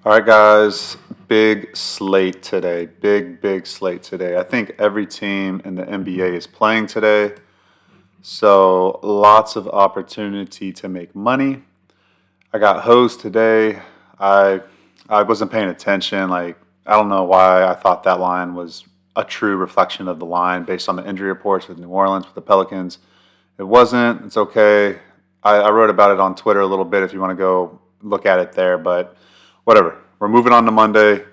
All right, guys, big slate today. Big slate today. I think every team in the NBA is playing today. So lots of opportunity to make money. I got hosed today. I I wasn't paying attention. I don't know why I thought that line was a true reflection of the line based on the injury reports with New Orleans, with the Pelicans. It wasn't. It's okay. I wrote about it on Twitter a little bit if you want to go look at it there, but whatever. We're moving on to Monday.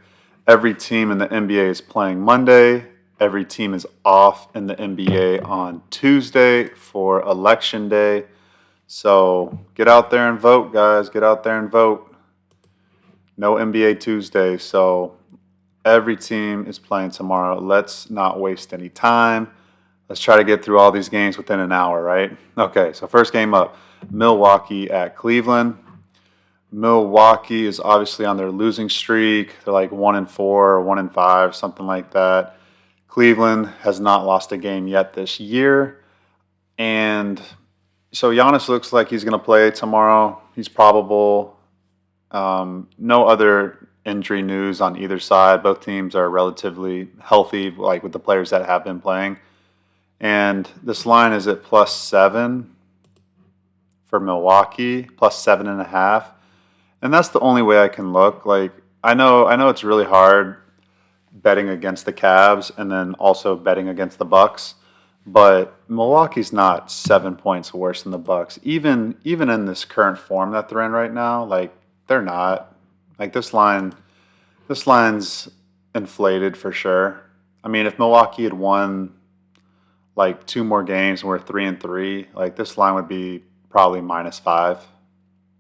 Every team in the NBA is playing Monday. Every team is off in the NBA on Tuesday for Election Day. So get out there and vote, guys. Get out there and vote. No NBA Tuesday. So every team is playing tomorrow. Let's not waste any time. Let's try to get through all these games within an hour, right? Okay, so first game up, Milwaukee at Cleveland. Milwaukee is obviously on their losing streak. They're like 1-4 or 1-5, something like that. Cleveland has not lost a game yet this year. And so Giannis looks like he's going to play tomorrow. He's probable. No other injury news on either side. Both teams are relatively healthy, like with the players that have been playing. And this line is at +7 for Milwaukee, +7.5. And that's the only way I can look. I know it's really hard betting against the Cavs and then also betting against the Bucks, but Milwaukee's not 7 points worse than the Bucks. Even in this current form that they're in right now, they're not. Like this line's inflated for sure. I mean, if Milwaukee had won like two more games and we're 3-3, like this line would be probably -5,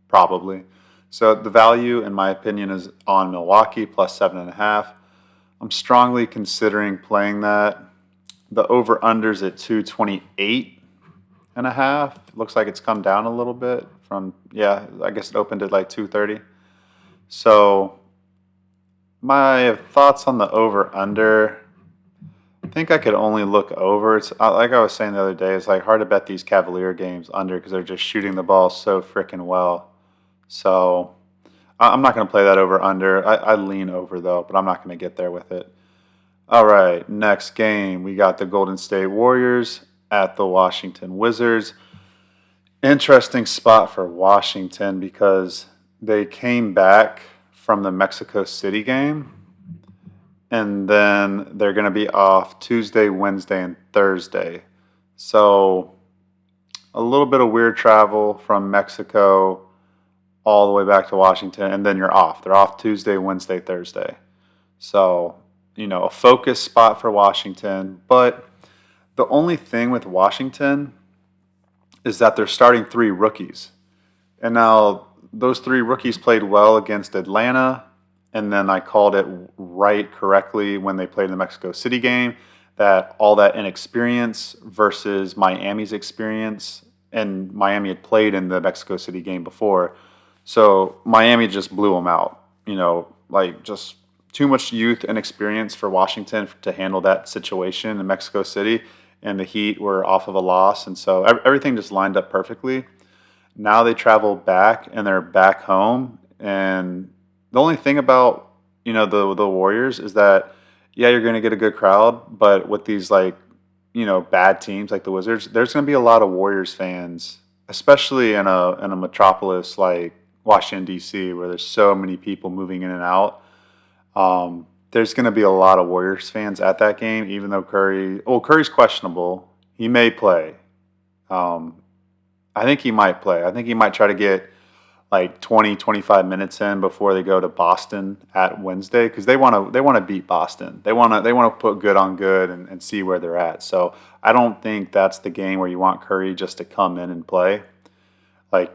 probably. So the value, in my opinion, is on Milwaukee +7.5. I'm strongly considering playing that. The over/under's at 228.5. Looks like it's come down a little bit from, yeah, I guess it opened at like 230. So my thoughts on the over/under, I think I could only look over. It's like I was saying the other day, it's like hard to bet these Cavalier games under because they're just shooting the ball so freaking well. So I'm not going to play that over under. I lean over though, but I'm not going to get there with it. All right, next game. We got the Golden State Warriors at the Washington Wizards. Interesting spot for Washington because they came back from the Mexico City game and then they're going to be off Tuesday, Wednesday, and Thursday. So a little bit of weird travel from Mexico all the way back to Washington, and then you're off. They're off Tuesday, Wednesday, Thursday. So, a focus spot for Washington. But the only thing with Washington is that they're starting three rookies. And now those three rookies played well against Atlanta, and then I called it right correctly when they played in the Mexico City game that all that inexperience versus Miami's experience, and Miami had played in the Mexico City game before. So Miami just blew them out. Just too much youth and experience for Washington to handle that situation in Mexico City, and the Heat were off of a loss, and so everything just lined up perfectly. Now they travel back and they're back home, and the only thing about the Warriors is that yeah, you're going to get a good crowd, but with these bad teams like the Wizards, there's going to be a lot of Warriors fans, especially in a metropolis like Washington D.C., where there's so many people moving in and out. There's going to be a lot of Warriors fans at that game, even though Curry's questionable. He may play. I think he might play. I think he might try to get like 20, 25 minutes in before they go to Boston at Wednesday because they want to beat Boston. They want to put good on good and see where they're at. So I don't think that's the game where you want Curry just to come in and play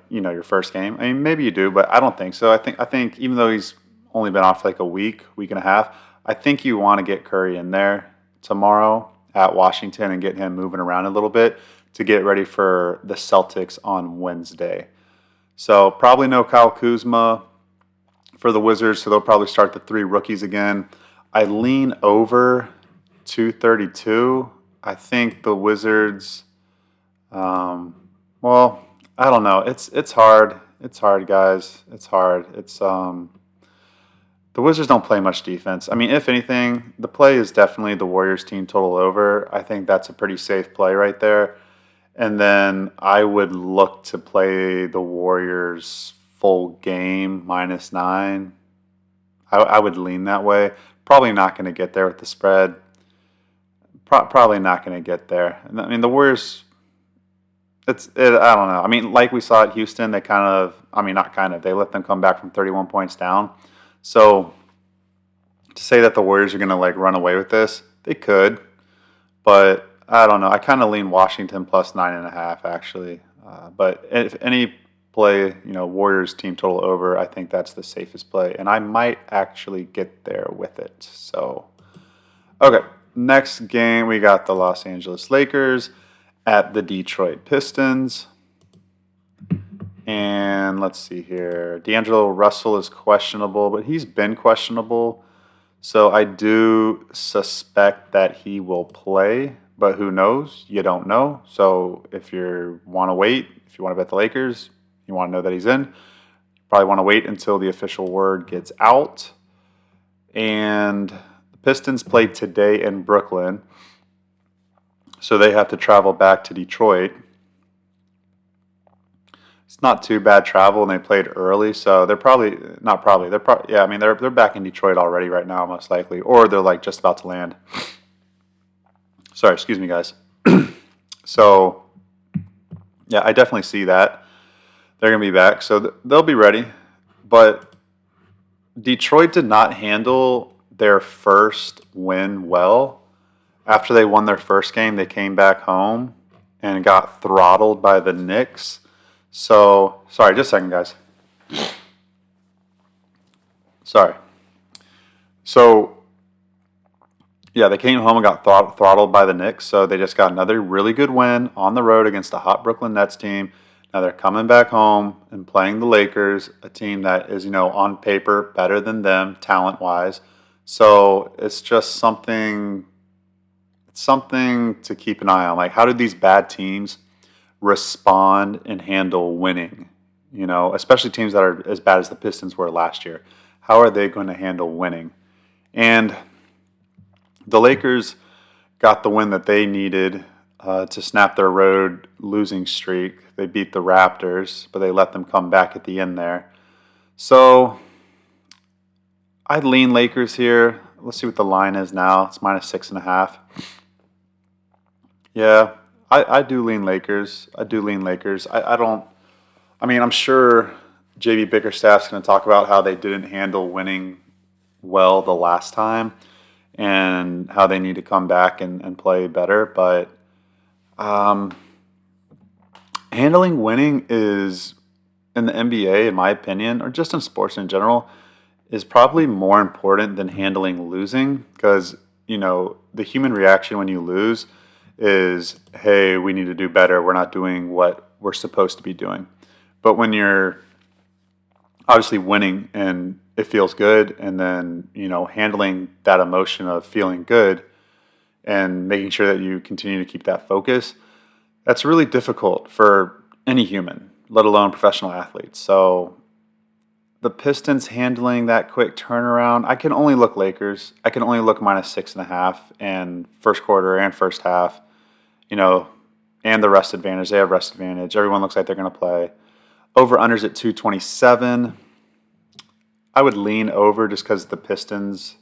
your first game. I mean, maybe you do, but I don't think so. I think even though he's only been off like a week and a half, I think you want to get Curry in there tomorrow at Washington and get him moving around a little bit to get ready for the Celtics on Wednesday. So probably no Kyle Kuzma for the Wizards, so they'll probably start the three rookies again. I lean over 232. I think the Wizards, well, I don't know. It's hard. It's hard, guys. It's hard. The Wizards don't play much defense. I mean, if anything, the play is definitely the Warriors team total over. I think that's a pretty safe play right there. And then I would look to play the Warriors full game -9. I would lean that way. Probably not going to get there with the spread. Probably not going to get there. I mean, the Warriors. I don't know. I mean, like we saw at Houston, they kind of. I mean, not kind of. They let them come back from 31 points down. So to say that the Warriors are going to like run away with this, they could, but I don't know. I kind of lean Washington plus 9.5 actually. But if any play, Warriors team total over, I think that's the safest play, and I might actually get there with it. So, okay, next game we got the Los Angeles Lakers at the Detroit Pistons. And let's see here. D'Angelo Russell is questionable, but he's been questionable. So I do suspect that he will play, but who knows? You don't know. So if you want to wait, if you want to bet the Lakers, you want to know that he's in, you probably want to wait until the official word gets out. And the Pistons play today in Brooklyn, so they have to travel back to Detroit. It's not too bad travel, and they played early, so they're probably not probably. Yeah. I mean, they're back in Detroit already right now, most likely, or they're like just about to land. Sorry, excuse me, guys. So, yeah, I definitely see that they're gonna be back, so they'll be ready. But Detroit did not handle their first win well. After they won their first game, they came back home and got throttled by the Knicks. So, sorry, just a second, guys. Sorry. So, yeah, they came home and got throttled by the Knicks. So they just got another really good win on the road against the hot Brooklyn Nets team. Now they're coming back home and playing the Lakers, a team that is, on paper better than them talent-wise. So it's just something to keep an eye on. Like, how do these bad teams respond and handle winning? Especially teams that are as bad as the Pistons were last year. How are they going to handle winning? And the Lakers got the win that they needed to snap their road losing streak. They beat the Raptors, but they let them come back at the end there. So I'd lean Lakers here. Let's see what the line is now. It's -6.5. Yeah, I do lean Lakers. I don't. I mean, I'm sure JB Bickerstaff's going to talk about how they didn't handle winning well the last time and how they need to come back and play better. But handling winning is, in the NBA, in my opinion, or just in sports in general, is probably more important than handling losing, because, the human reaction when you lose is, hey, we need to do better. We're not doing what we're supposed to be doing. But when you're obviously winning and it feels good, and then, handling that emotion of feeling good and making sure that you continue to keep that focus, that's really difficult for any human, let alone professional athletes. So the Pistons handling that quick turnaround, I can only look Lakers. I can only look -6.5 in first quarter and first half, and the rest advantage. They have rest advantage. Everyone looks like they're going to play. Over-unders at 227. I would lean over just because the Pistons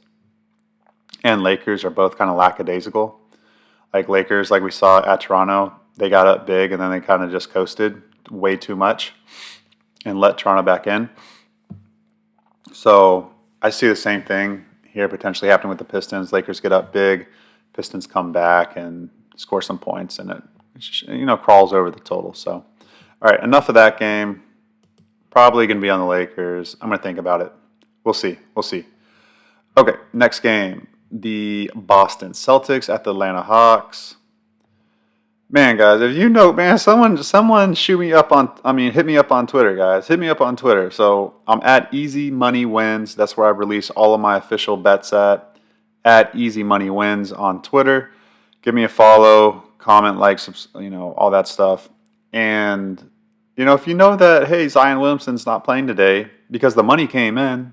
and Lakers are both kind of lackadaisical. Like Lakers, like we saw at Toronto, they got up big and then they kind of just coasted way too much and let Toronto back in. So I see the same thing here potentially happening with the Pistons. Lakers get up big, Pistons come back and score some points, and it crawls over the total. So, all right, enough of that game. Probably going to be on the Lakers. I'm going to think about it. We'll see. Okay, next game. The Boston Celtics at the Atlanta Hawks. Man, guys, if someone shoot me up hit me up on Twitter, guys. Hit me up on Twitter. So I'm at Easy Money Wins. That's where I release all of my official bets at Easy Money Wins on Twitter. Give me a follow, comment, like, all that stuff. And, if you know that, hey, Zion Williamson's not playing today because the money came in,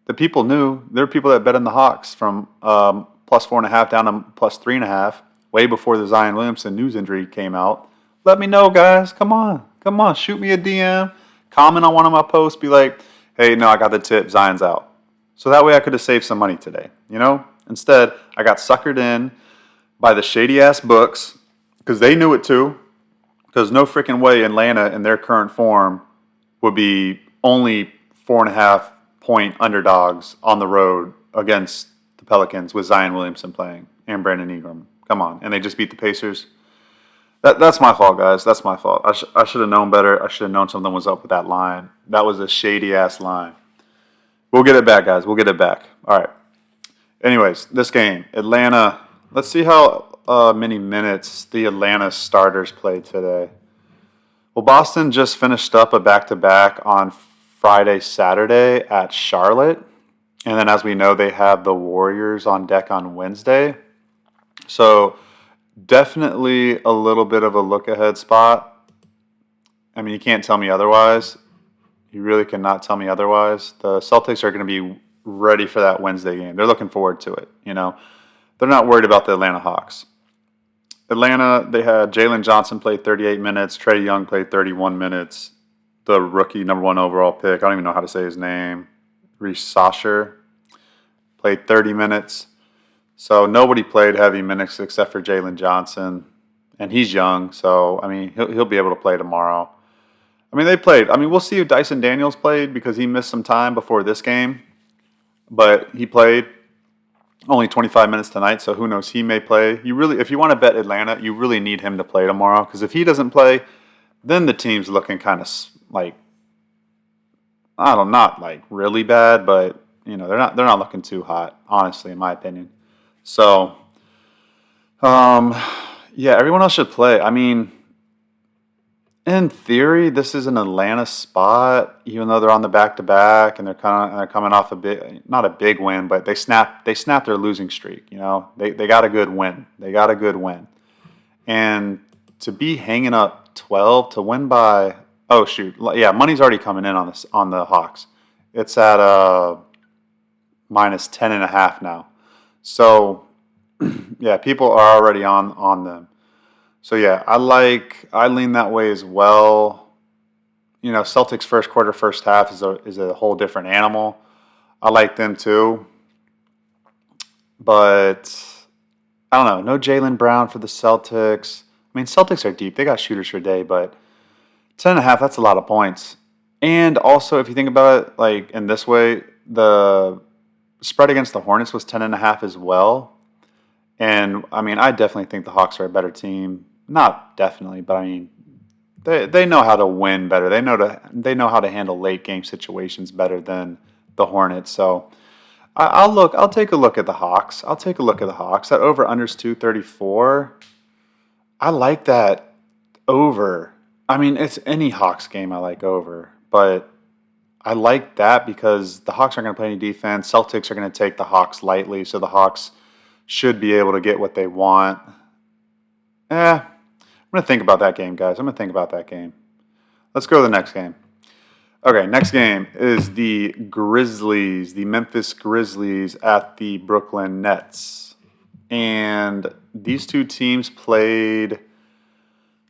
the people knew. There were people that bet in the Hawks from plus 4.5 down to plus 3.5, way before the Zion Williamson news injury came out. Let me know, guys. Come on. Shoot me a DM. Comment on one of my posts. Be like, hey, no, I got the tip. Zion's out. So that way I could have saved some money today. Instead, I got suckered in by the shady ass books because they knew it too. Because no freaking way Atlanta in their current form would be only 4.5 point underdogs on the road against the Pelicans with Zion Williamson playing and Brandon Ingram. Come on. And they just beat the Pacers. That's my fault, guys. That's my fault. I should have known better. I should have known something was up with that line. That was a shady ass line. We'll get it back, guys. We'll get it back. All right. Anyways, this game, Atlanta. Let's see how many minutes the Atlanta starters played today. Well, Boston just finished up a back-to-back on Friday, Saturday at Charlotte. And then, as we know, they have the Warriors on deck on Wednesday. So, definitely a little bit of a look-ahead spot. I mean, you can't tell me otherwise. You really cannot tell me otherwise. The Celtics are going to be ready for that Wednesday game. They're looking forward to it, They're not worried about the Atlanta Hawks. Atlanta, they had Jalen Johnson played 38 minutes. Trae Young played 31 minutes. The rookie number 1 overall pick, I don't even know how to say his name, Reece Sasher, played 30 minutes. So nobody played heavy minutes except for Jalen Johnson. And he's young, so, I mean, he'll be able to play tomorrow. I mean, they played. I mean, we'll see if Dyson Daniels played because he missed some time before this game. But he played only 25 minutes tonight, so who knows? He may play. If you want to bet Atlanta, you really need him to play tomorrow because if he doesn't play, then the team's looking kind of like, I don't know, not like really bad, but they're not looking too hot, honestly, in my opinion. So, yeah, everyone else should play. I mean, in theory, this is an Atlanta spot, even though they're on the back-to-back and they're coming off not a big win, but they snapped their losing streak. They got a good win. And to be hanging up 12 to win by money's already coming in on the Hawks. It's at minus 10.5 now. So yeah, people are already on them. So yeah, I lean that way as well. Celtics first quarter, first half is a whole different animal. I like them too. But I don't know. No Jaylen Brown for the Celtics. I mean, Celtics are deep. They got shooters for day, but 10.5, that's a lot of points. And also, if you think about it like in this way, the spread against the Hornets was 10.5 as well. And I mean, I definitely think the Hawks are a better team. Not definitely, but I mean, they know how to win better. They know how to handle late game situations better than the Hornets. So I'll take a look at the Hawks. That over unders 234. I like that over. I mean, it's any Hawks game I like over, but I like that because the Hawks aren't going to play any defense. Celtics are going to take the Hawks lightly, so the Hawks should be able to get what they want. I'm going to think about that game, guys. Let's go to the next game. Okay, next game is the Memphis Grizzlies at the Brooklyn Nets. And these two teams played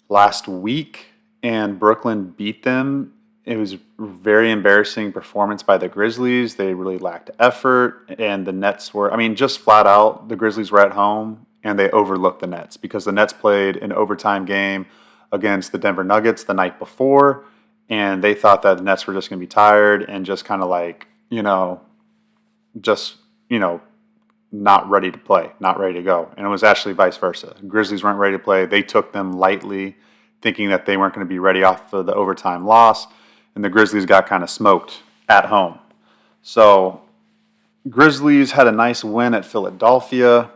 last week, and Brooklyn beat them. It was a very embarrassing performance by the Grizzlies. They really lacked effort, and the Nets just flat out, the Grizzlies were at home, and they overlooked the Nets because the Nets played an overtime game against the Denver Nuggets the night before, and they thought that the Nets were just going to be tired and just kind of like, not ready to play, not ready to go. And it was actually vice versa. Grizzlies weren't ready to play. They took them lightly, thinking that they weren't going to be ready off of the overtime loss, and the Grizzlies got kind of smoked at home. So Grizzlies had a nice win at Philadelphia,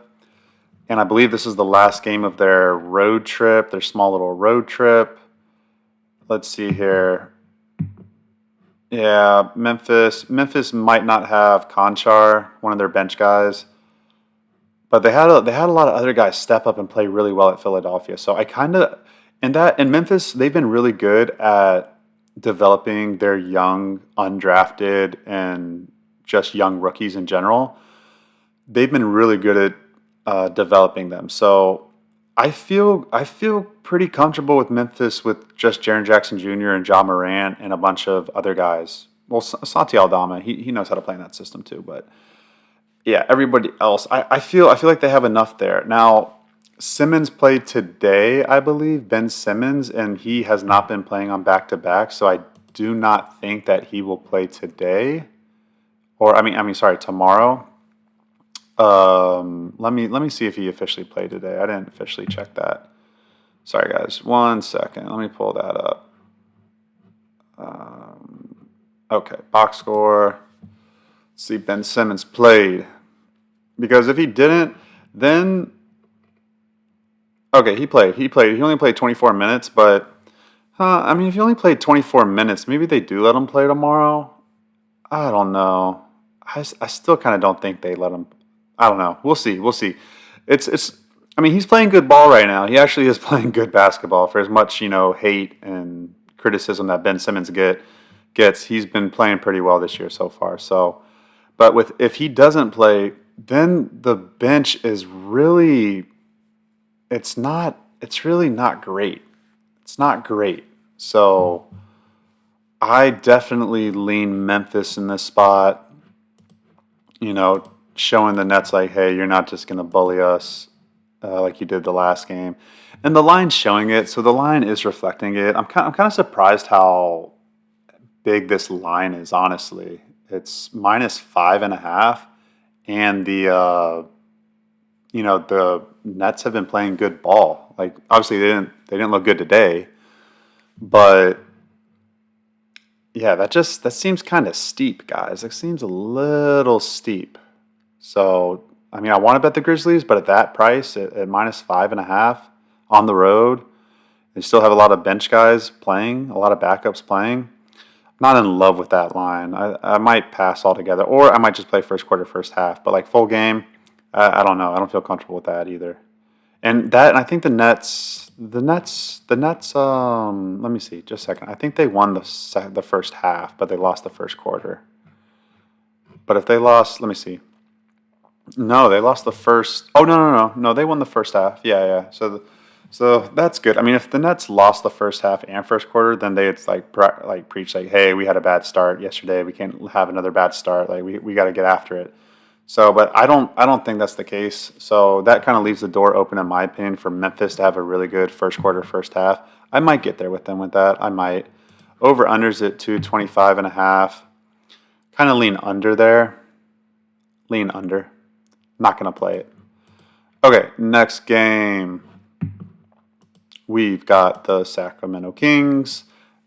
and I believe this is the last game of their road trip, their small little road trip. Let's see here. Yeah, Memphis might not have Conchar, one of their bench guys, but they had a lot of other guys step up and play really well at Philadelphia. So in Memphis, they've been really good at developing their young, undrafted, and just young rookies in general, they've been really good at developing them. So I feel pretty comfortable with Memphis with just Jaren Jackson Jr. and Ja Morant and a bunch of other guys. Well, Santi Aldama, he knows how to play in that system too. But yeah, everybody else, I feel like they have enough there. Now, Simmons played today, I believe, Ben Simmons, and he has not been playing on back to back. So I do not think that he will play today, or sorry, tomorrow. Let me see if he officially played today. I didn't officially check that. Sorry, guys. 1 second. Let me pull that up. Okay, box score. Let's see, Ben Simmons played. Because if he didn't, then okay, he played. He played. He only played 24 minutes, but if he only played 24 minutes, maybe they do let him play tomorrow. I don't know. I still kind of don't think they let him. I don't know. We'll see. We'll see. It's. He's playing good ball right now. He actually is playing good basketball. For as much hate and criticism that Ben Simmons gets, he's been playing pretty well this year so far. So, but if he doesn't play, then the bench is really. It's not. It's really not great. It's not great. So, I definitely lean Memphis in this spot. Showing the Nets like, hey, you're not just going to bully us like you did the last game. And the line's showing it, so the line is reflecting it. I'm kind of surprised how big this line is, honestly. It's -5.5, and the Nets have been playing good ball. Like, obviously they didn't look good today, but yeah, that seems kind of steep, guys. It seems a little steep. So, I want to bet the Grizzlies, but at that price, at -5.5 on the road, they still have a lot of bench guys playing, a lot of backups playing. I'm not in love with that line. I might pass altogether, or I might just play first quarter, first half. But like full game, I don't know. I don't feel comfortable with that either. And I think the Nets. Let me see, just a second. I think they won the first half, but they lost the first quarter. But if they lost, let me see. No, they lost the first. Oh, no. They won the first half. Yeah. So that's good. If the Nets lost the first half and first quarter, then they'd preach like, hey, we had a bad start yesterday. We can't have another bad start. Like we got to get after it. So, but I don't think that's the case. So that kind of leaves the door open, in my opinion, for Memphis to have a really good first quarter, first half. I might get there with them with that. I might. Over unders at 225.5. Kind of lean under there. Lean under. Not going to play it. Okay, next game. We've got the Sacramento Kings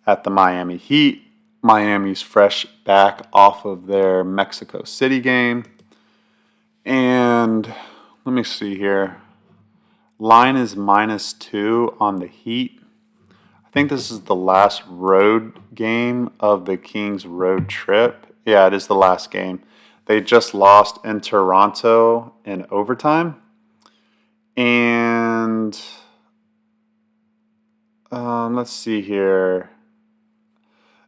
at the Miami Heat. Miami's fresh back off of their Mexico City game. And let me see here. Line is -2 on the Heat. I think this is the last road game of the Kings road trip. Yeah, it is the last game. They just lost in Toronto in overtime. And let's see here.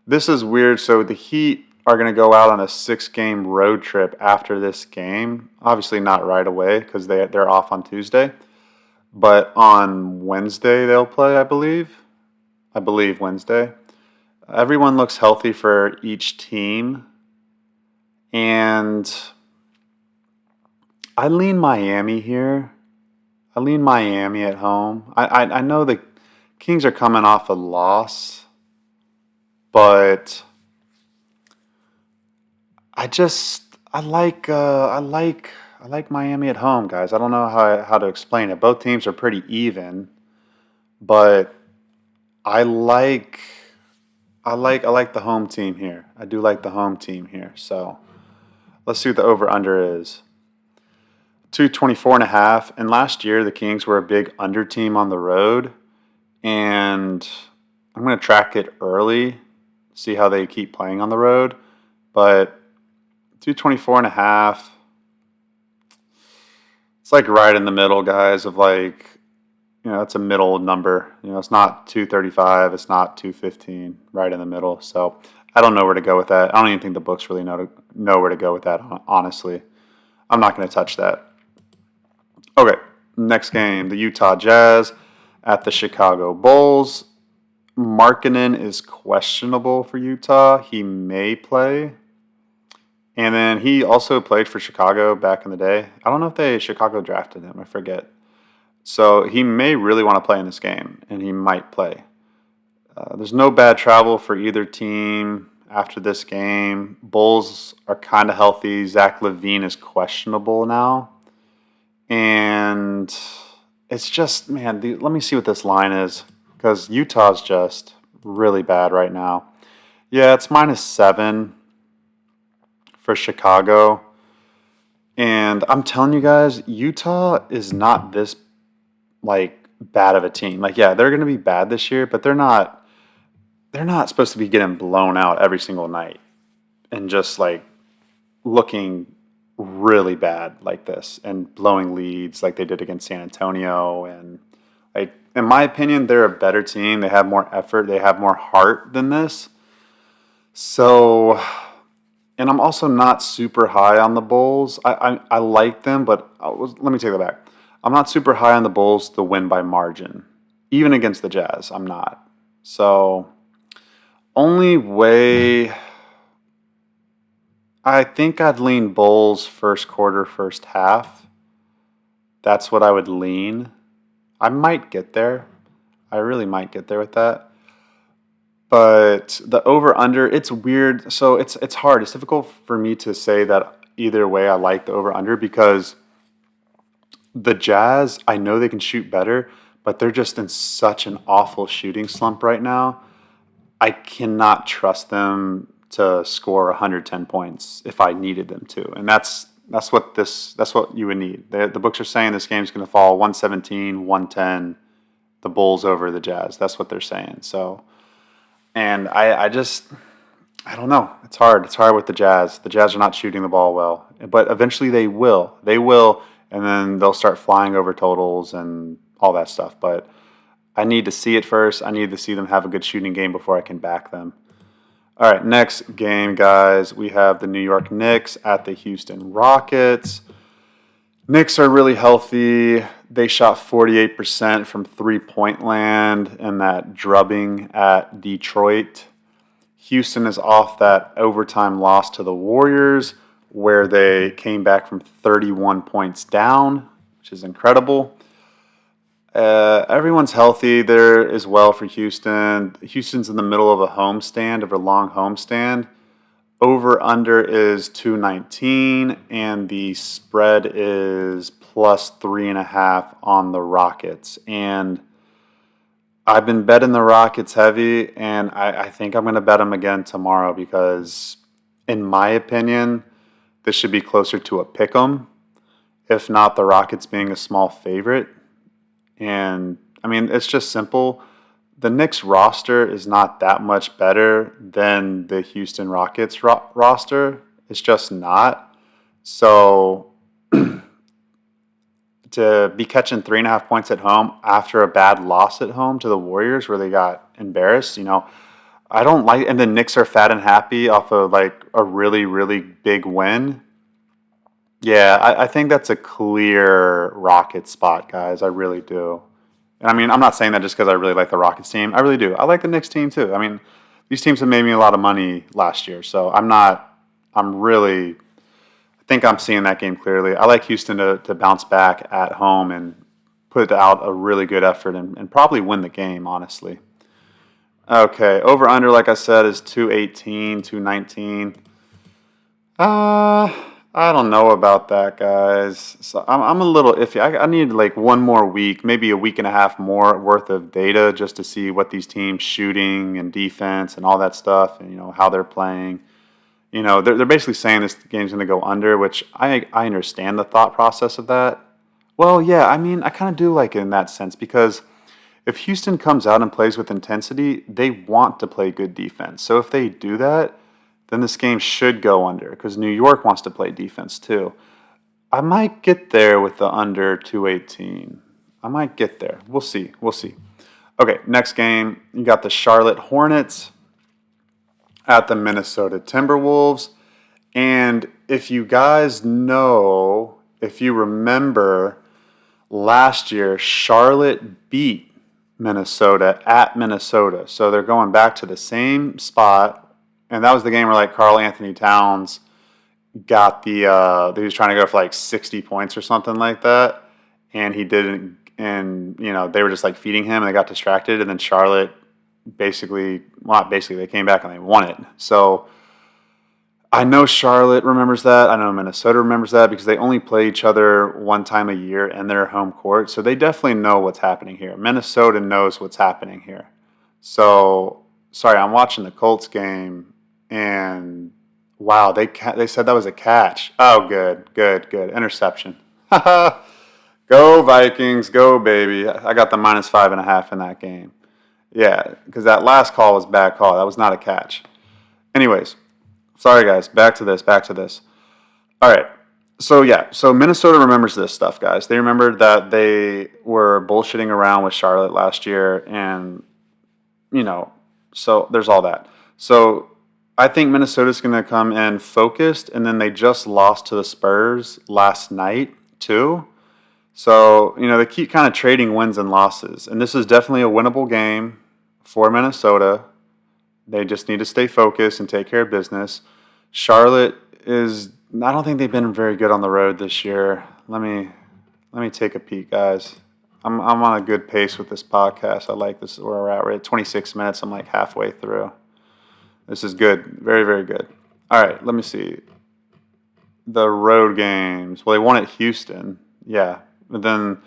This is weird. So the Heat are going to go out on a 6-game road trip after this game. Obviously not right away because they're off on Tuesday. But on Wednesday they'll play, I believe. I believe Wednesday. Everyone looks healthy for each team. And I lean Miami here. I lean Miami at home. I know the Kings are coming off a loss, but I like Miami at home, guys. I don't know how to explain it. Both teams are pretty even, but I like the home team here. I do like the home team here. So let's see what the over under is. 224.5. And last year the Kings were a big under team on the road, and I'm going to track it early, see how they keep playing on the road. But 224.5, it's like right in the middle, guys, of it's a middle number. It's not 235, it's not 215, right in the middle. So I don't know where to go with that. I don't even think the books really know where to go with that, honestly. I'm not going to touch that. Okay, next game, the Utah Jazz at the Chicago Bulls. Markkanen is questionable for Utah. He may play. And then he also played for Chicago back in the day. I don't know if Chicago drafted him. I forget. So he may really want to play in this game, and he might play. There's no bad travel for either team after this game. Bulls are kind of healthy. Zach LaVine is questionable now. And it's just, man, let me see what this line is, because Utah's just really bad right now. Yeah, it's -7 for Chicago. And I'm telling you guys, Utah is not this like bad of a team. Like, yeah, they're going to be bad this year, but they're not supposed to be getting blown out every single night and just like looking really bad like this and blowing leads like they did against San Antonio. And like, in my opinion, they're a better team. They have more effort. They have more heart than this. So, and I'm also not super high on the Bulls. I like them, but let me take that back. I'm not super high on the Bulls to win by margin. Even against the Jazz, I'm not. So, only way I think I'd lean Bulls first quarter, first half. That's what I would lean. I might get there. I really might get there with that. But the over under, it's weird. So it's hard. It's difficult for me to say that either way I like the over under, because the Jazz, I know they can shoot better, but they're just in such an awful shooting slump right now. I cannot trust them to score 110 points if I needed them to. And that's what you would need. The books are saying this game's going to fall 117, 110, the Bulls over the Jazz. That's what they're saying. So, and I don't know. It's hard. It's hard with the Jazz. The Jazz are not shooting the ball well, but eventually they will. They will, and then they'll start flying over totals and all that stuff. But I need to see it first. I need to see them have a good shooting game before I can back them. All right, next game, guys. We have the New York Knicks at the Houston Rockets. Knicks are really healthy. They shot 48% from three-point land in that drubbing at Detroit. Houston is off that overtime loss to the Warriors, where they came back from 31 points down, which is incredible. Everyone's healthy there as well for Houston. Houston's in the middle of a homestand, of a long homestand. Over under is 219, and the spread is plus 3.5 on the Rockets. And I've been betting the Rockets heavy, and I think I'm going to bet them again tomorrow, because, in my opinion, this should be closer to a pick 'em, if not the Rockets being a small favorite. And I mean, it's just simple. The Knicks roster is not that much better than the Houston Rockets roster. It's just not. So to be catching 3.5 points at home after a bad loss at home to the Warriors, where they got embarrassed, I don't like. And the Knicks are fat and happy off of like a really, really big win. Yeah, I think that's a clear Rockets spot, guys. I really do. And I mean, I'm not saying that just because I really like the Rockets team. I really do. I like the Knicks team too. I mean, these teams have made me a lot of money last year, so I think I'm seeing that game clearly. I like Houston to bounce back at home and put out a really good effort and probably win the game, honestly. Okay, over under, like I said, is 218, 219. I don't know about that, guys. So I'm a little iffy. I need like one more week, maybe a week and a half more worth of data, just to see what these teams shooting and defense and all that stuff, and how they're playing. They're basically saying this game's going to go under, which I understand the thought process of that. Well, yeah, I mean, I kind of do like it in that sense, because if Houston comes out and plays with intensity, they want to play good defense. So if they do that, then this game should go under, because New York wants to play defense too. I might get there with the under 218. I might get there. We'll see. We'll see. Okay, next game, you got the Charlotte Hornets at the Minnesota Timberwolves. And if you guys know, if you remember, last year, Charlotte beat Minnesota at Minnesota. So they're going back to the same spot. And that was the game where like Karl Anthony Towns got he was trying to go for like 60 points or something like that. And he didn't, and they were just like feeding him and they got distracted. And then Charlotte they came back and they won it. So I know Charlotte remembers that. I know Minnesota remembers that because they only play each other one time a year in their home court. So they definitely know what's happening here. Minnesota knows what's happening here. So, sorry, I'm watching the Colts game, and wow, they said that was a catch. Oh, good. Interception. Go Vikings, go baby. I got the -5.5 in that game. Yeah, because that last call was a bad call. That was not a catch. Anyways. Sorry, guys. Back to this. All right. So Minnesota remembers this stuff, guys. They remembered that they were bullshitting around with Charlotte last year, and, so there's all that. So I think Minnesota's going to come in focused, and then they just lost to the Spurs last night, too. So, they keep kind of trading wins and losses, and this is definitely a winnable game for Minnesota. They just need to stay focused and take care of business. Charlotte I don't think they've been very good on the road this year. Let me take a peek, guys. I'm on a good pace with this podcast. I like this where we're at. We're at 26 minutes. I'm like halfway through. This is good. Very, very good. All right, let me see. The road games. Well, they won at Houston. Yeah. But then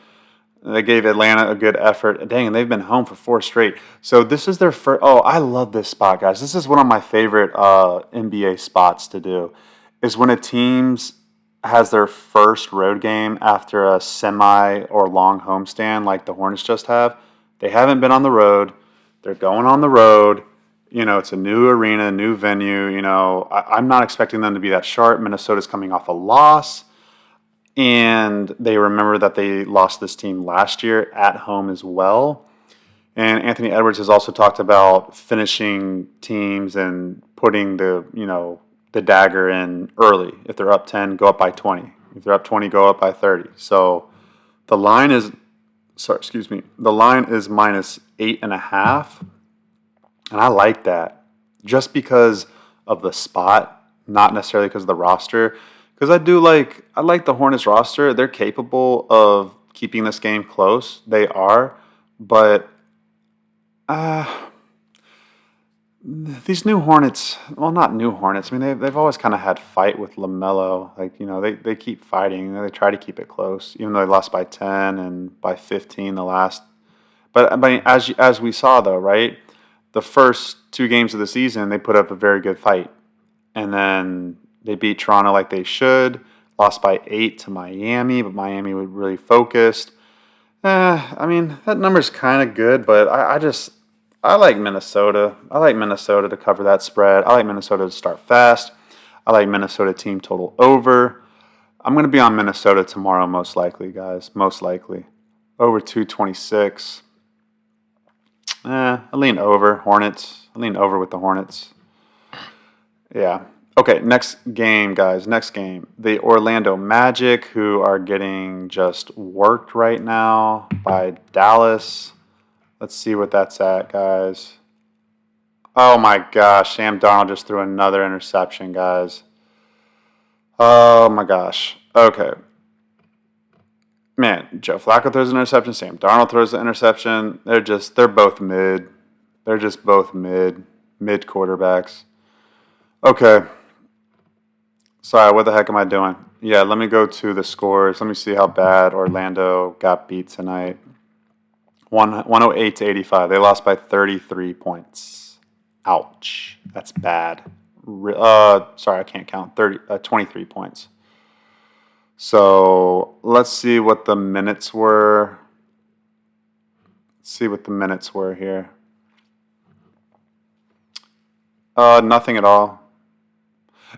they gave Atlanta a good effort. Dang, and they've been home for 4 straight. So this is their first. Oh, I love this spot, guys. This is one of my favorite NBA spots to do. Is when a team has their first road game after a semi or long homestand, like the Hornets just have. They haven't been on the road. They're going on the road. It's a new arena, new venue. I'm not expecting them to be that sharp. Minnesota's coming off a loss. And they remember that they lost this team last year at home as well. And Anthony Edwards has also talked about finishing teams and putting the dagger in early. If they're up 10, go up by 20. If they're up 20, go up by 30. So the line is -8.5. And I like that just because of the spot, not necessarily because of the roster. Because I like the Hornets roster. They're capable of keeping this game close. They are. But these new Hornets, well, not new Hornets. I mean, they've always kind of had fight with LaMelo. Like, they keep fighting. They try to keep it close, even though they lost by 10 and by 15 the last. But as we saw, though, right? The first 2 games of the season, they put up a very good fight. And then they beat Toronto like they should. Lost by 8 to Miami, but Miami was really focused. That number's kind of good, but I like Minnesota. I like Minnesota to cover that spread. I like Minnesota to start fast. I like Minnesota team total over. I'm going to be on Minnesota tomorrow, most likely, guys. Most likely. Over 226. I lean over. Hornets. I lean over with the Hornets. Yeah. Okay, next game, guys. Next game. The Orlando Magic, who are getting just worked right now by Dallas. Let's see what that's at, guys. Oh, my gosh. Sam Darnold just threw another interception, guys. Oh, my gosh. Okay. Man, Joe Flacco throws an interception. Sam Darnold throws an interception. They're both mid. They're just both mid quarterbacks. Okay. Sorry, what the heck am I doing? Yeah, let me go to the scores. Let me see how bad Orlando got beat tonight. 108 to 85. They lost by 33 points. Ouch. That's bad. Sorry, I can't count. 23 points. So let's see what the minutes were. Here. Nothing at all.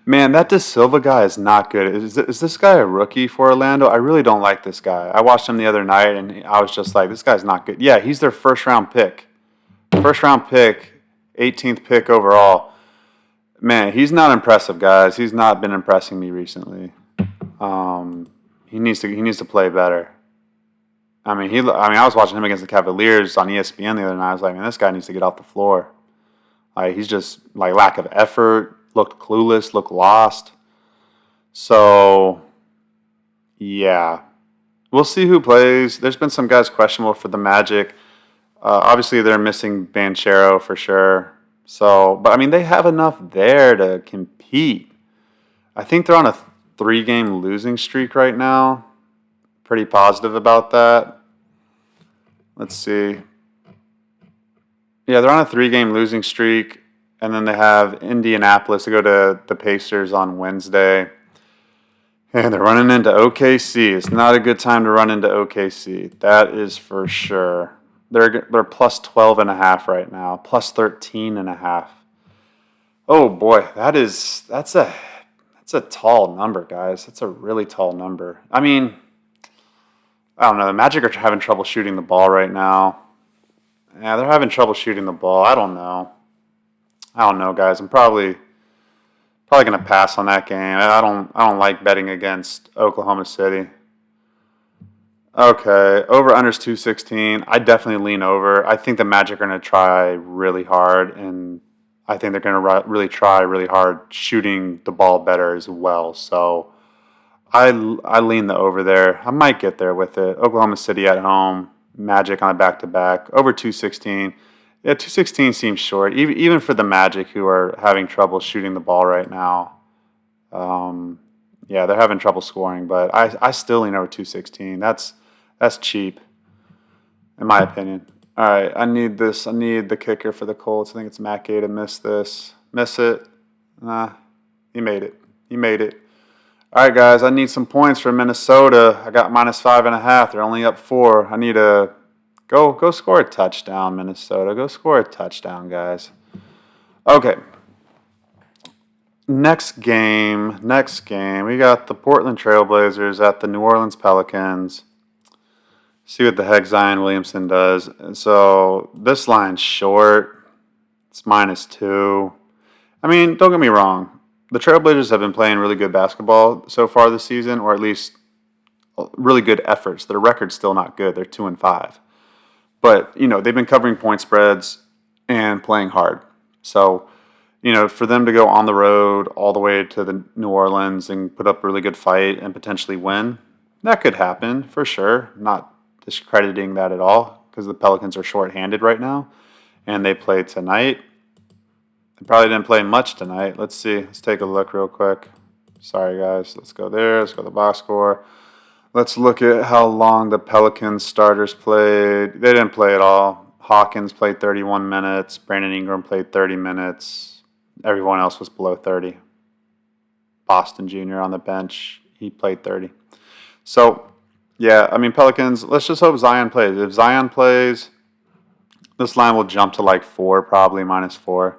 Man, that De Silva guy is not good. Is this guy a rookie for Orlando? I really don't like this guy. I watched him the other night, and I was just like, this guy's not good. Yeah, he's their first-round pick. 18th pick overall. Man, he's not impressive, guys. He's not been impressing me recently. He needs to play better. I was watching him against the Cavaliers on ESPN the other night. I was like, man, this guy needs to get off the floor. Like he's just like lack of effort, looked clueless, looked lost. So yeah, we'll see who plays. There's been some guys questionable for the Magic. Obviously, they're missing Banchero for sure. So, but I mean, they have enough there to compete. I think they're on a three-game losing streak right now. Pretty positive about that. Let's see. Yeah, they're on a three-game losing streak, and then they have Indianapolis to go to the Pacers on Wednesday. And they're running into OKC. It's not a good time to run into OKC. That is for sure. They're plus 12 and a half right now, plus 13 and a half. Oh boy, that's a tall number, guys. That's a really tall number. I mean, I don't know. The Magic are having trouble shooting the ball right now. Yeah, they're having trouble shooting the ball. I don't know, guys. I'm probably gonna pass on that game. I don't like betting against Oklahoma City. Okay, over unders 216. I definitely lean over. I think the Magic are gonna try really hard, and I think they're gonna really try really hard shooting the ball better as well. So I lean the over there. I might get there with it. Oklahoma City at home, Magic on a back to back, over 216. Yeah, 216 seems short, even for the Magic who are having trouble shooting the ball right now. Um, yeah, they're having trouble scoring, but I still lean over 216. That's cheap, in my opinion. All right, I need this. I need the kicker for the Colts. I think it's Matt Gay to miss this. Miss it. Nah, he made it. He made it. All right, guys, I need some points for Minnesota. I got minus 5.5. They're only up 4. I need to go score a touchdown, Minnesota. Go score a touchdown, guys. Okay. Next game. We got the Portland Trailblazers at the New Orleans Pelicans. See what the heck Zion Williamson does. So this line's short. It's minus 2. I mean, don't get me wrong. The Trailblazers have been playing really good basketball so far this season, or at least really good efforts. Their record's still not good. They're 2-5. But, they've been covering point spreads and playing hard. So, for them to go on the road all the way to the New Orleans and put up a really good fight and potentially win, that could happen for sure. Not discrediting that at all because the Pelicans are shorthanded right now and they play tonight. They probably didn't play much tonight. Let's see. Let's take a look real quick. Sorry, guys. Let's go there. Let's go to the box score. Let's look at how long the Pelicans starters played. They didn't play at all. Hawkins played 31 minutes. Brandon Ingram played 30 minutes. Everyone else was below 30. Boston Jr. on the bench. He played 30. So, yeah, I mean, Pelicans, let's just hope Zion plays. If Zion plays, this line will jump to like 4, probably minus 4.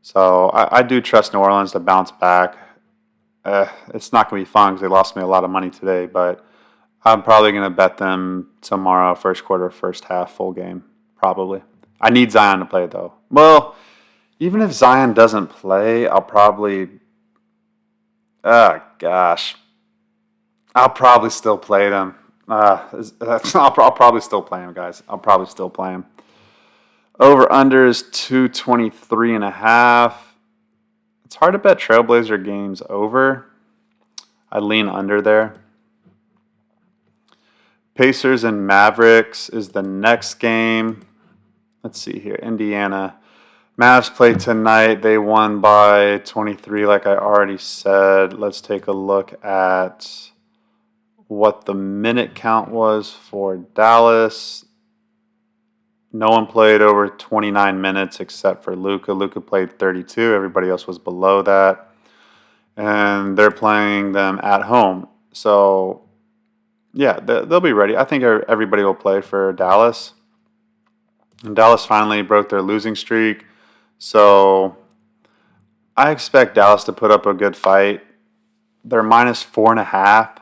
So I do trust New Orleans to bounce back. It's not going to be fun because they lost me a lot of money today, but I'm probably going to bet them tomorrow, first quarter, first half, full game, probably. I need Zion to play, though. Well, even if Zion doesn't play, I'll probably, gosh, I'll probably still play them. I'll probably still play him, guys. I'll probably still play him. Over under is 223.5. It's hard to bet Trailblazer games over. I lean under there. Pacers and Mavericks is the next game. Let's see here. Indiana. Mavs played tonight. They won by 23, like I already said. Let's take a look at what the minute count was for Dallas. No one played over 29 minutes except for Luka. Luka played 32. Everybody else was below that. And they're playing them at home. So, yeah, they'll be ready. I think everybody will play for Dallas. And Dallas finally broke their losing streak. So, I expect Dallas to put up a good fight. They're minus 4.5.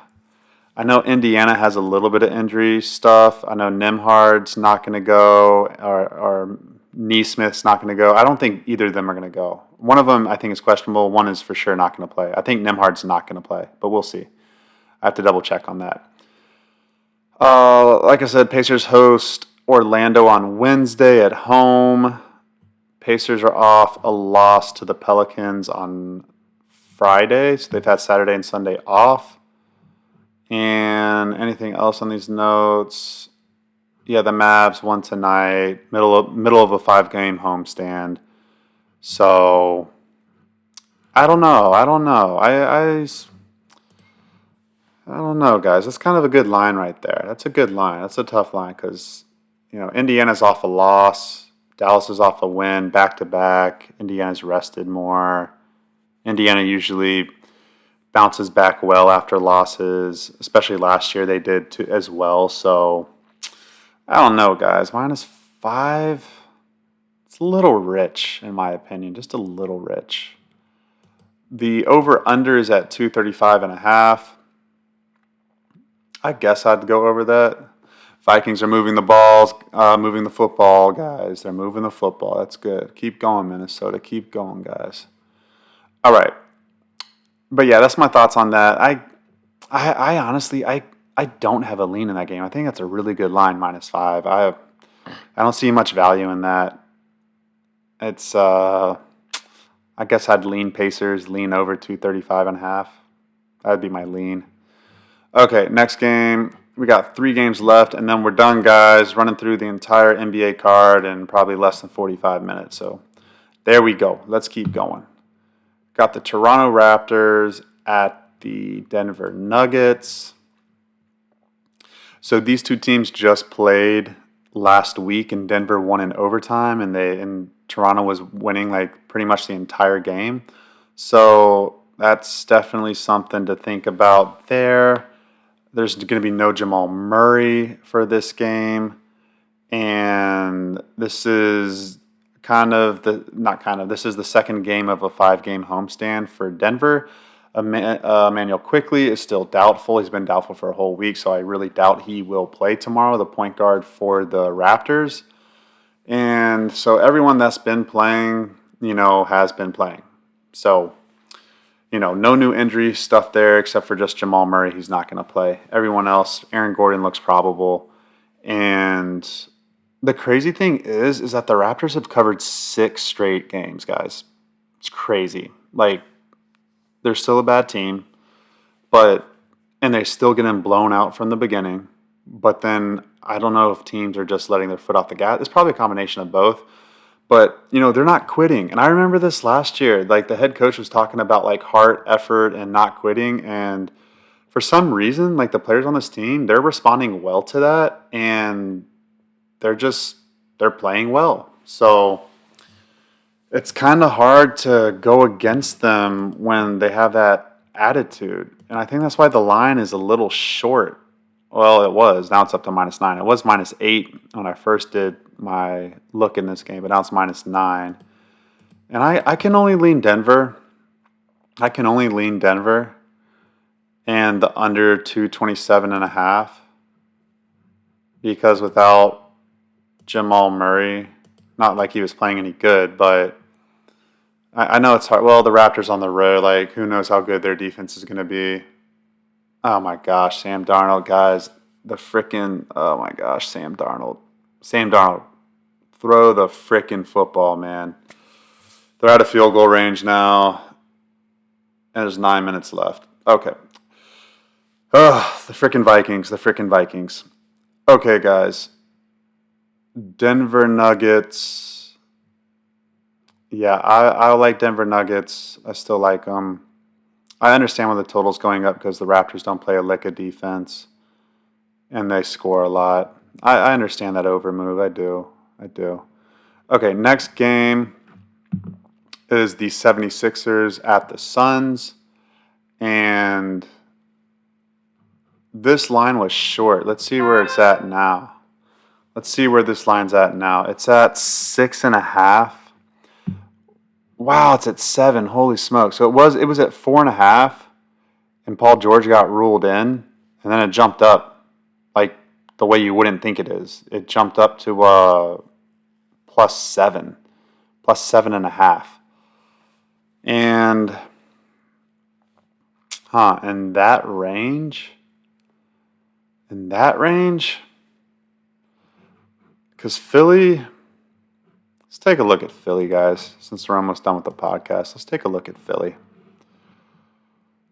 I know Indiana has a little bit of injury stuff. I know Nimhard's not going to go, or Neesmith's not going to go. I don't think either of them are going to go. One of them I think is questionable. One is for sure not going to play. I think Nimhard's not going to play, but we'll see. I have to double check on that. Like I said, Pacers host Orlando on Wednesday at home. Pacers are off a loss to the Pelicans on Friday, so they've had Saturday and Sunday off. And anything else on these notes? Yeah, the Mavs won tonight, middle of a 5-game homestand. So I don't know. I don't know, guys. That's kind of a good line right there. That's a good line. That's a tough line because Indiana's off a loss, Dallas is off a win, back to back. Indiana's rested more. Indiana usually bounces back well after losses, especially last year they did too, as well. So I don't know, guys. -5, it's a little rich in my opinion, just a little rich. The over/under is at 235.5. I guess I'd go over that. Vikings are moving the balls, moving the football, guys. They're moving the football. That's good. Keep going, Minnesota. Keep going, guys. All right. But yeah, that's my thoughts on that. I honestly, I don't have a lean in that game. I think that's a really good line, -5. I don't see much value in that. It's I guess I'd lean Pacers, lean over 235.5. That'd be my lean. Okay, next game. We got 3 games left, and then we're done, guys. Running through the entire NBA card in probably less than 45 minutes. So there we go. Let's keep going. Got the Toronto Raptors at the Denver Nuggets. So these two teams just played last week, and Denver won in overtime, and Toronto was winning like pretty much the entire game. So that's definitely something to think about there. There's going to be no Jamal Murray for this game, and this is this is the second game of a 5-game homestand for Denver. Emmanuel Quickley is still doubtful. He's been doubtful for a whole week, so I really doubt he will play tomorrow, the point guard for the Raptors. And so everyone that's been playing, has been playing. So, no new injury stuff there except for just Jamal Murray. He's not going to play. Everyone else, Aaron Gordon looks probable. And the crazy thing is that the Raptors have covered 6 straight games, guys. It's crazy. Like, they're still a bad team, and they're still getting blown out from the beginning. But then I don't know if teams are just letting their foot off the gas. It's probably a combination of both. But, they're not quitting. And I remember this last year. Like, the head coach was talking about, like, heart, effort, and not quitting. And for some reason, like, the players on this team, they're responding well to that. And they're playing well. So it's kind of hard to go against them when they have that attitude. And I think that's why the line is a little short. Well, it was. Now it's up to -9. It was -8 when I first did my look in this game, but now it's -9. And I can only lean Denver. And the under 227.5 because without Jamal Murray, not like he was playing any good, but I know it's hard. Well, the Raptors on the road, like, who knows how good their defense is going to be. Oh, my gosh, Sam Darnold, guys. Oh, my gosh, Sam Darnold. Sam Darnold, throw the frickin' football, man. They're out of field goal range now, and there's 9 minutes left. Okay. The frickin' Vikings. Okay, guys. Denver Nuggets. Yeah, I like Denver Nuggets. I still like them. I understand when the total's going up because the Raptors don't play a lick of defense and they score a lot. I understand that over move. I do. Okay, next game is the 76ers at the Suns. And this line was short. Let's see where it's at now. Let's see where this line's at now. It's at 6.5. Wow, it's at 7. Holy smoke. So it was at 4.5, and Paul George got ruled in, and then it jumped up like the way you wouldn't think it is. It jumped up to plus 7.5. And, in that range, because Philly, let's take a look at Philly, guys, since we're almost done with the podcast. Let's take a look at Philly.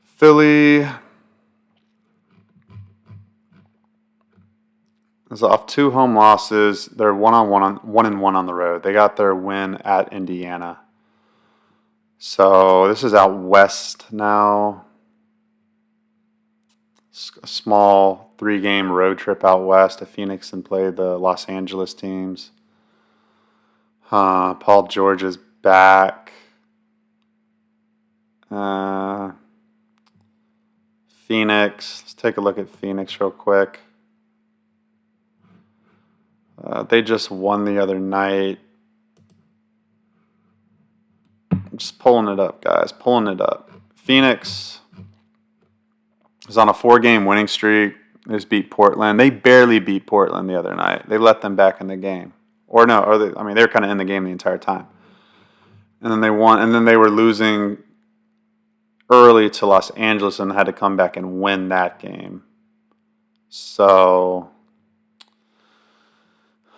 Philly is off 2 home losses. They're 1-1 on the road. They got their win at Indiana. So this is out west now. A small 3-game road trip out west to Phoenix and play the Los Angeles teams. Paul George is back. Phoenix. Let's take a look at Phoenix real quick. They just won the other night. I'm just pulling it up, guys. Pulling it up. Phoenix is on a 4-game winning streak. They just beat Portland. They barely beat Portland the other night. They let them back in the game. They were kind of in the game the entire time. And then they won. And then they were losing early to Los Angeles and had to come back and win that game. So,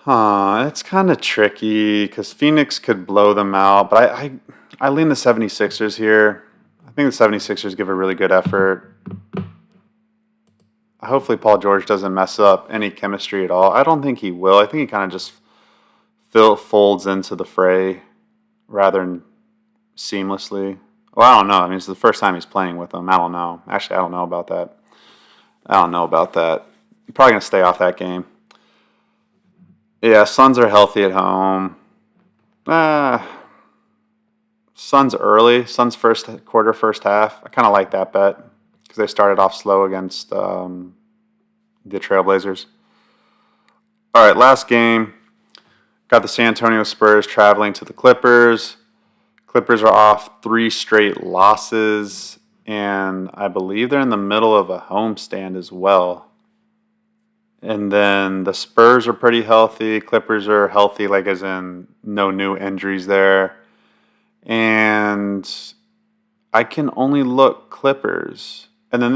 it's kind of tricky because Phoenix could blow them out. But I lean the 76ers here. I think the 76ers give a really good effort. Hopefully Paul George doesn't mess up any chemistry at all. I don't think he will. I think he kind of just folds into the fray rather than seamlessly. Well, I don't know. I mean, it's the first time he's playing with them. I don't know. Actually, I don't know about that. He's probably going to stay off that game. Yeah, Suns are healthy at home. Suns early. Suns first quarter, first half. I kind of like that bet because they started off slow against the Trailblazers. All right, last game. Got the San Antonio Spurs traveling to the Clippers. Clippers are off 3 straight losses, and I believe they're in the middle of a homestand as well. And then the Spurs are pretty healthy. Clippers are healthy, like as in no new injuries there. And I can only look Clippers. And then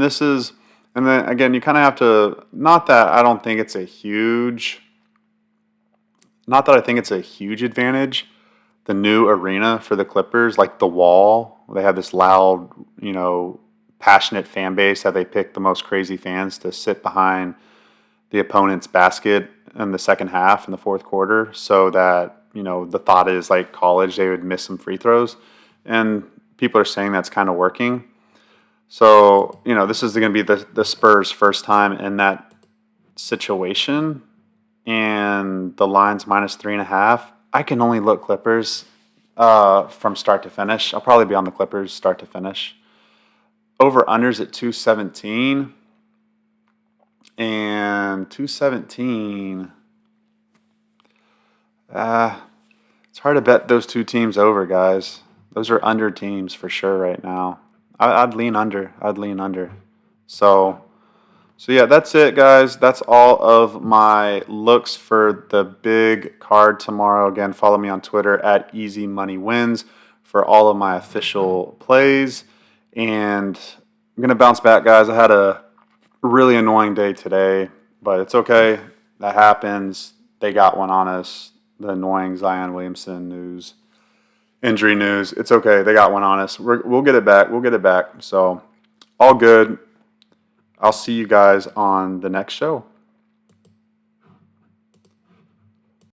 again, you kind of have to, not that I think it's a huge advantage, the new arena for the Clippers, like the Wall. They have this loud, passionate fan base that they pick the most crazy fans to sit behind the opponent's basket in the second half in the fourth quarter, so that, the thought is like college, they would miss some free throws. And people are saying that's kind of working. So, this is going to be the Spurs' first time in that situation. And the line's minus 3.5. I can only look Clippers from start to finish. I'll probably be on the Clippers start to finish. Over-unders at 217. And 217, it's hard to bet those 2 teams over, guys. Those are under teams for sure right now. I'd lean under. So yeah, that's it, guys. That's all of my looks for the big card tomorrow. Again, follow me on Twitter at EasyMoneyWins for all of my official plays. And I'm going to bounce back, guys. I had a really annoying day today, but it's okay. That happens. They got one on us. The annoying Zion Williamson injury news. It's okay. They got one on us. We'll get it back. So all good. I'll see you guys on the next show.